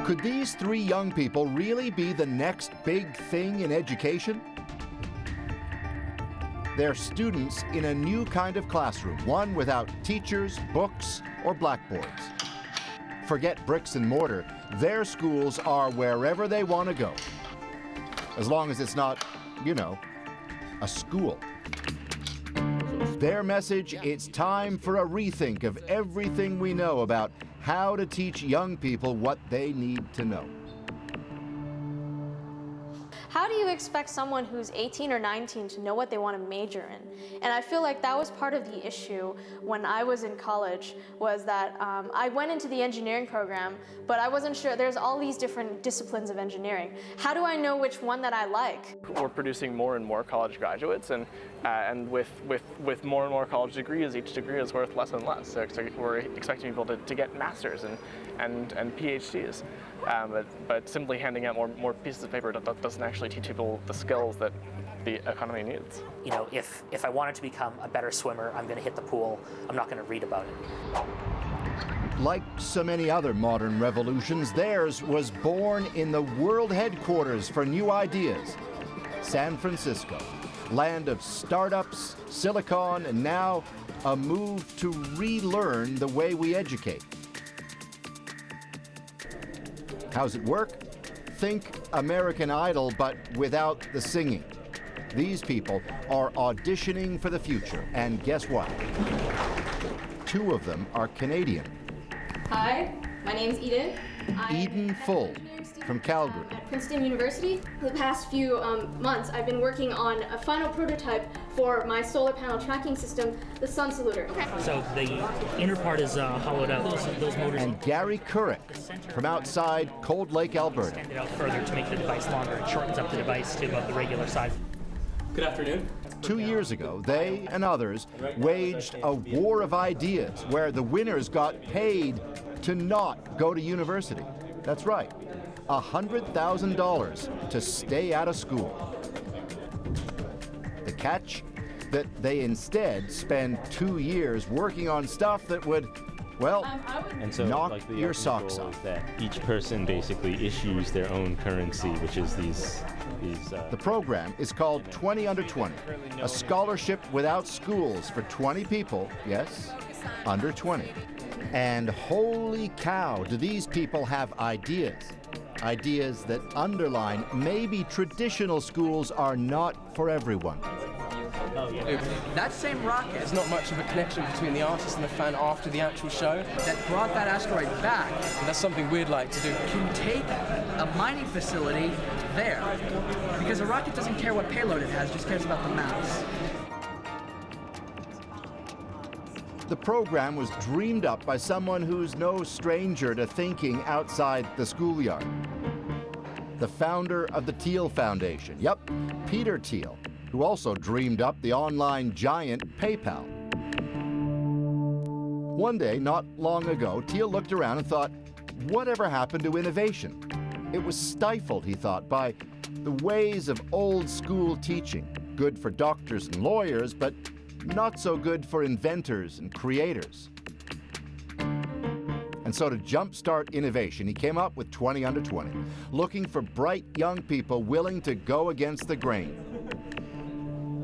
Could these three young people really be the next big thing in education? They're students in a new kind of classroom, one without teachers, books, or blackboards. Forget bricks and mortar. Their schools are wherever they want to go, as long as it's not, you know, a school. Their message, it's time for a rethink of everything we know about how to teach young people what they need to know. How do you expect someone who's 18 or 19 to know what they want to major in? And I feel like that was part of the issue when I was in college, was that I went into the engineering program, but I wasn't sure. There's all these different disciplines of engineering. How do I know which one that I like? We're producing more and more college graduates, and with more and more college degrees, each degree is worth less and less. So we're expecting people to get masters and PhDs. But simply handing out more pieces of paper doesn't actually teach people the skills that the economy needs. You know, if I wanted to become a better swimmer, I'm going to hit the pool. I'm not going to read about it. Like so many other modern revolutions, theirs was born in the world headquarters for new ideas, San Francisco, land of startups, silicon, and now a move to relearn the way we educate. How's it work? Think American Idol, but without the singing. These people are auditioning for the future, and guess what? Two of them are Canadian. Hi, my name's Eden. Eden Full from Calgary. At Princeton University. For the past few months, I've been working on a final prototype for my solar panel tracking system, the Sun Saluter. So the inner part is hollowed out. Those motors. And Gary Couric from outside Cold Lake, Alberta. Extend it out further to make the device longer. It shortens up the device to about the regular size. Good afternoon. 2 years ago, they and others waged a war of ideas where the winners got paid to not go to university. That's right, $100,000 to stay out of school. The catch? That they instead spend 2 years working on stuff that would, well, and so, knock like, the your ultimate socks goal off. is that each person basically issues their own currency, which is these. The program is called 20 Under 20, a scholarship without schools for 20 people, yes, under 20. And holy cow, do these people have ideas. Ideas that underline maybe traditional schools are not for everyone. That same rocket, There's not much of a connection between the artist and the fan after the actual show. that brought that asteroid back, And that's something we'd like to do. can take a mining facility there. Because a rocket doesn't care what payload it has, just cares about the mass. The program was dreamed up by someone who's no stranger to thinking outside the schoolyard. The founder of the Thiel Foundation, yep, Peter Thiel, who also dreamed up the online giant PayPal. One day, not long ago, Thiel looked around and thought, whatever happened to innovation? It was stifled, he thought, by the ways of old school teaching, good for doctors and lawyers, but not so good for inventors and creators. And so to jumpstart innovation, he came up with 20 Under 20, looking for bright young people willing to go against the grain.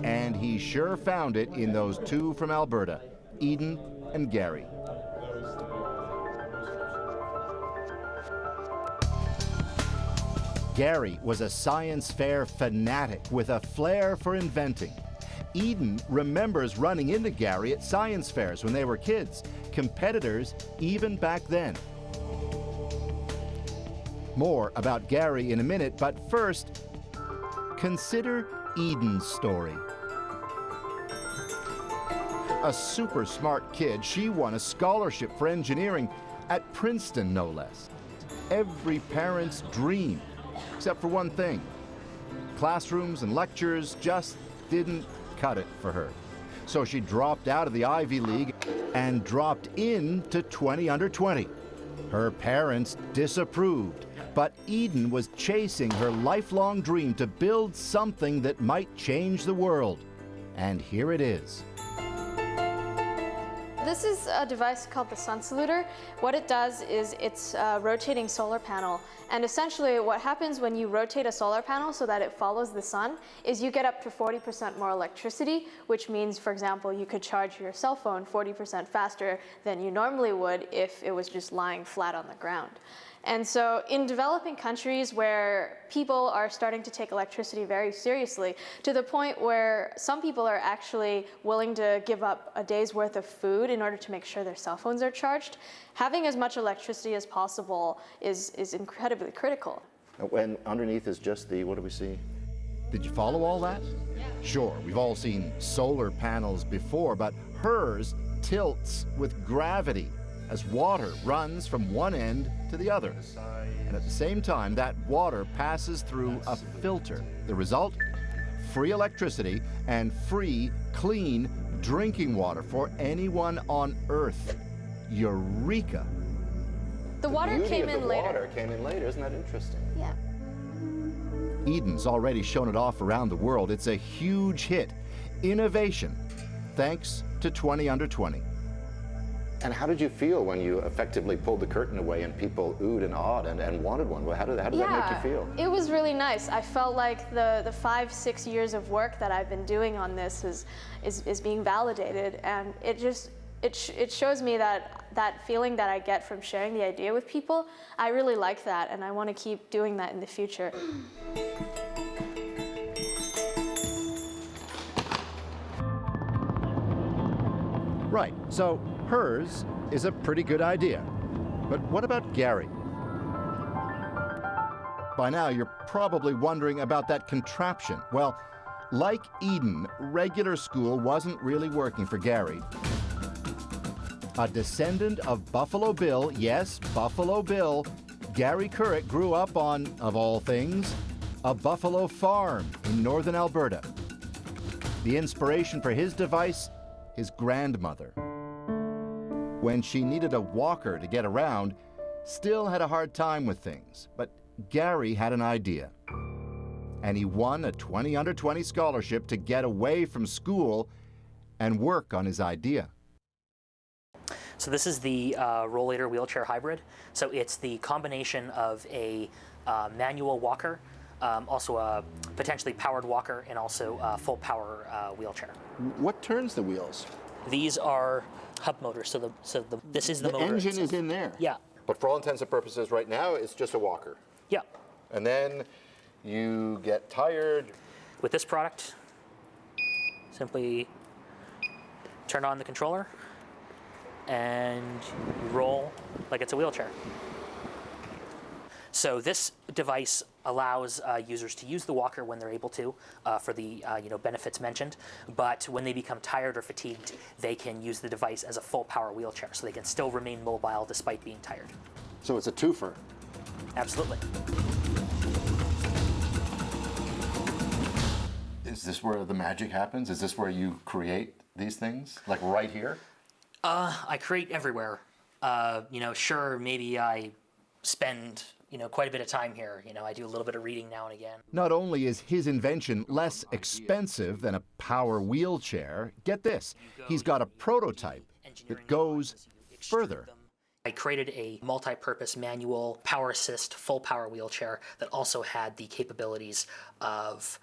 And he sure found it in those two from Alberta, Eden and Gary. Gary was a science fair fanatic with a flair for inventing. Eden remembers running into Gary at science fairs when they were kids, competitors even back then. More about Gary in a minute, but first, consider Eden's story. A super smart kid, she won a scholarship for engineering at Princeton, no less. Every parent's dream, except for one thing. Classrooms and lectures just didn't cut it for her. So she dropped out of the Ivy League and dropped into 20 Under 20. Her parents disapproved, but Eden was chasing her lifelong dream to build something that might change the world. And here it is. This is a device called the sun saluter. What it does is it's a rotating solar panel. And essentially what happens when you rotate a solar panel so that it follows the sun is you get up to 40% more electricity, which means, for example, you could charge your cell phone 40% faster than you normally would if it was just lying flat on the ground. And so in developing countries where people are starting to take electricity very seriously, to the point where some people are actually willing to give up a day's worth of food in order to make sure their cell phones are charged, having as much electricity as possible is incredibly critical. And underneath is just the, what do we see? Did you follow all that? Yeah. Sure, we've all seen solar panels before, but hers tilts with gravity as water runs from one end to the other. And at the same time, that water passes through a filter. The result? Free electricity and free, clean drinking water for anyone on Earth. Eureka! The water came in later. Water came in later. Isn't that interesting? Yeah. Eden's already shown it off around the world. It's a huge hit. Innovation, thanks to 20 Under 20. And how did you feel when you effectively pulled the curtain away and people oohed and awed and wanted one? How did that make you feel? It was really nice. I felt like the 5-6 years of work that I've been doing on this is being validated, and it shows me that feeling that I get from sharing the idea with people. I really like that, and I want to keep doing that in the future. Right, so hers is a pretty good idea. But what about Gary? By now, you're probably wondering about that contraption. Well, like Eden, regular school wasn't really working for Gary. A descendant of Buffalo Bill, yes, Buffalo Bill, Gary Curritt grew up on, of all things, a buffalo farm in northern Alberta. The inspiration for his device? His grandmother. When she needed a walker to get around, still had a hard time with things. But Gary had an idea. And he won a 20 Under 20 scholarship to get away from school and work on his idea. So this is the rollator wheelchair hybrid. So it's the combination of a manual walker, also a potentially powered walker, and also a full power wheelchair. What turns the wheels? These are hub motors. This is the motor. The engine is in there. Yeah. But for all intents and purposes right now, it's just a walker. Yeah. And then you get tired. With this product, simply turn on the controller and roll like it's a wheelchair. So this device allows users to use the walker when they're able to for the benefits mentioned, but when they become tired or fatigued, they can use the device as a full power wheelchair, so they can still remain mobile despite being tired. So it's a twofer. Absolutely. Is this where the magic happens? Is this where you create these things? Like right here? I create everywhere. Sure, maybe I spend quite a bit of time here. I do a little bit of reading now and again. Not only is his invention less expensive than a power wheelchair, get this, he's got a prototype that goes further. I created a multi-purpose manual power assist full power wheelchair that also had the capabilities of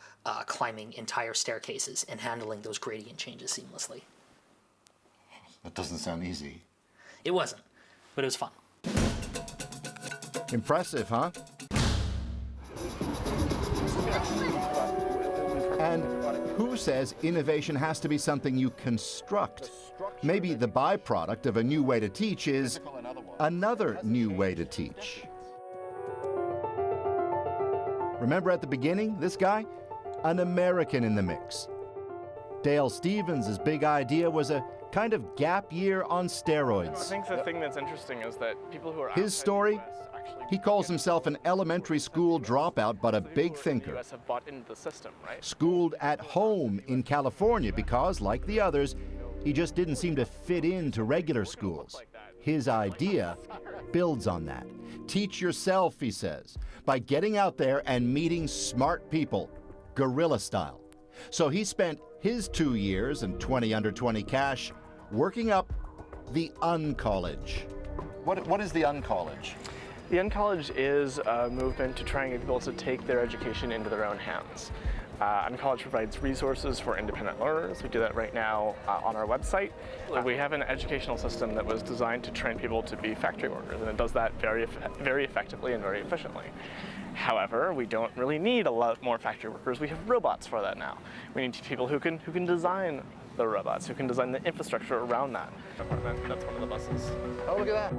climbing entire staircases and handling those gradient changes seamlessly. That doesn't sound easy. It wasn't, but it was fun. Impressive, huh? And who says innovation has to be something you construct? Maybe the byproduct of a new way to teach is another new way to teach. Remember at the beginning, this guy? An American in the mix. Dale Stevens' big idea was a kind of gap year on steroids. I think the thing that's interesting is that people who are His story? He calls himself an elementary school dropout, but a big thinker. have bought into the system, right? Schooled at home in California because, like the others, he just didn't seem to fit into regular schools. His idea builds on that. Teach yourself, he says, by getting out there and meeting smart people, guerrilla style. So he spent his 2 years and 20 Under 20 cash working up the uncollege. What is the uncollege? The Uncollege is a movement to try and get people to take their education into their own hands. Uncollege provides resources for independent learners. We do that right now on our website. We have an educational system that was designed to train people to be factory workers, and it does that very effectively and very efficiently. However, we don't really need a lot more factory workers. We have robots for that now. We need people who can design the robots, who can design the infrastructure around that. That's one of the buses. Oh, look at that.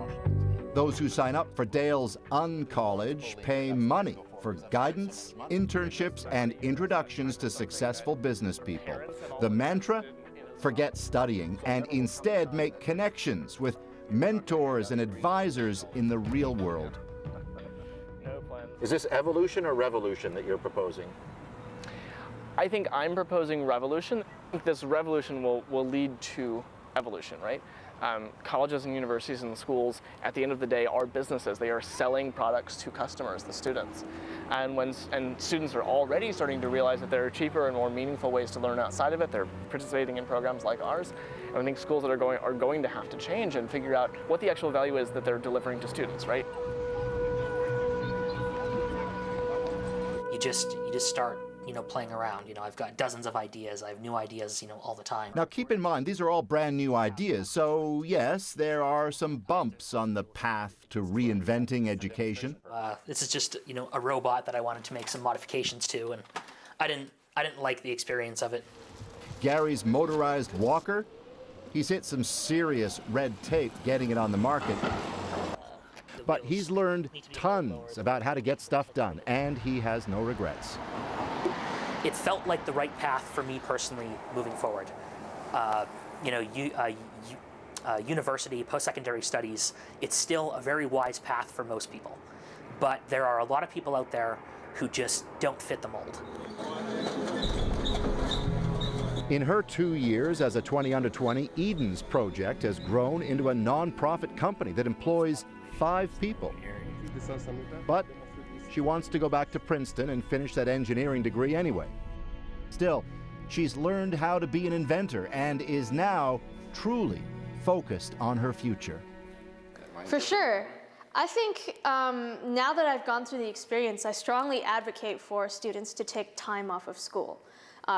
Those who sign up for Dale's Uncollege pay money for guidance, internships, and introductions to successful business people. The mantra? Forget studying and instead make connections with mentors and advisors in the real world. Is this evolution or revolution that you're proposing? I think I'm proposing revolution. I think this revolution will lead to evolution, right? Colleges and universities and schools, at the end of the day, are businesses. They are selling products to customers, the students. And students are already starting to realize that there are cheaper and more meaningful ways to learn outside of it. They're participating in programs like ours. And I think schools that are going to have to change and figure out what the actual value is that they're delivering to students, right? You just start, playing around. I've got dozens of ideas. I have new ideas, all the time. Now keep in mind, these are all brand new ideas, so yes, there are some bumps on the path to reinventing education. This is just, a robot that I wanted to make some modifications to, and I didn't like the experience of it. Gary's motorized walker, he's hit some serious red tape getting it on the market. But he's learned tons about how to get stuff done, and he has no regrets. It felt like the right path for me personally moving forward. University, post-secondary studies, it's still a very wise path for most people. But there are a lot of people out there who just don't fit the mold. In her 2 years as a 20 under 20, Eden's project has grown into a non-profit company that employs 5 people. But she wants to go back to Princeton and finish that engineering degree anyway. Still, she's learned how to be an inventor and is now truly focused on her future. For sure. I think now that I've gone through the experience, I strongly advocate for students to take time off of school.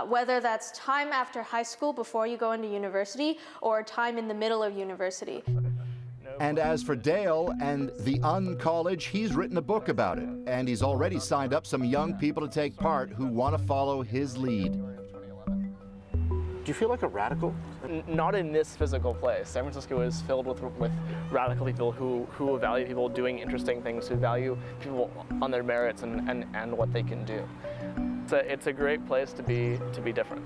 Whether that's time after high school before you go into university or time in the middle of university. And as for Dale and the Uncollege, he's written a book about it, and he's already signed up some young people to take part who want to follow his lead. Do you feel like a radical? Not in this physical place. San Francisco is filled with radical people who value people doing interesting things, who value people on their merits and what they can do. It's a great place to be different.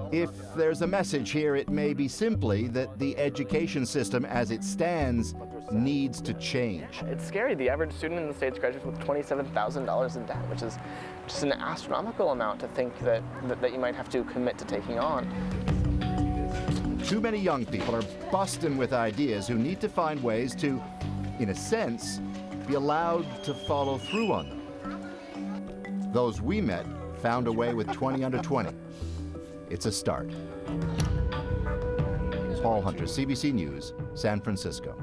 If there's a message here, it may be simply that the education system as it stands needs to change. It's scary. The average student in the States graduates with $27,000 in debt, which is just an astronomical amount to think that you might have to commit to taking on. Too many young people are busting with ideas who need to find ways to, in a sense, be allowed to follow through on them. Those we met found a way with 20 under 20. It's a start. Paul Hunter, CBC News, San Francisco.